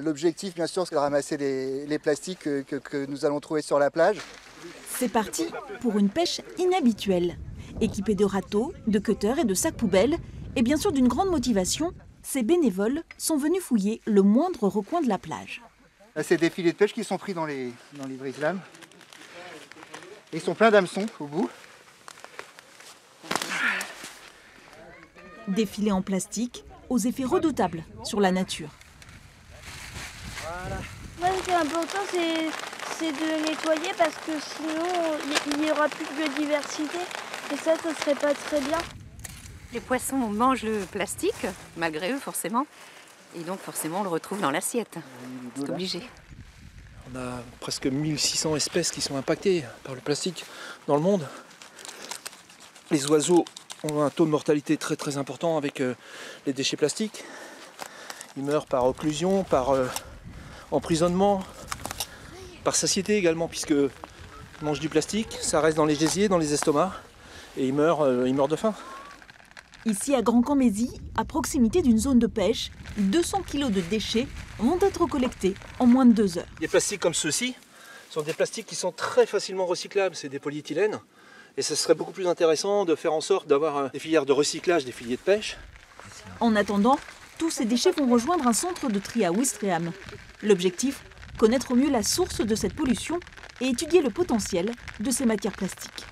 L'objectif, bien sûr, c'est de ramasser les plastiques que nous allons trouver sur la plage. C'est parti pour une pêche inhabituelle. Équipée de râteaux, de cutters et de sacs poubelles, et bien sûr d'une grande motivation, ces bénévoles sont venus fouiller le moindre recoin de la plage. Là, c'est des filets de pêche qui sont pris dans les brise-lames. Ils sont pleins d'hameçons au bout. Des filets en plastique aux effets redoutables sur la nature. Moi, ce qui est important, c'est de nettoyer parce que sinon, il n'y aura plus de biodiversité. Et ça ne serait pas très bien. Les poissons mangent le plastique, malgré eux forcément. Et donc forcément, on le retrouve dans l'assiette. C'est obligé. On a presque 1600 espèces qui sont impactées par le plastique dans le monde. Les oiseaux ont un taux de mortalité très très important avec les déchets plastiques. Ils meurent par occlusion, par emprisonnement, par satiété également, puisqu'ils mangent du plastique, ça reste dans les gésiers, dans les estomacs, et ils meurent de faim. Ici à Grand-Cammézy, à proximité d'une zone de pêche, 200 kg de déchets vont être collectés en moins de 2 heures. Des plastiques comme ceux-ci sont des plastiques qui sont très facilement recyclables, c'est des polyéthylènes. Et ce serait beaucoup plus intéressant de faire en sorte d'avoir des filières de recyclage des filets de pêche. En attendant, tous ces déchets vont rejoindre un centre de tri à Ouistreham. L'objectif, connaître au mieux la source de cette pollution et étudier le potentiel de ces matières plastiques.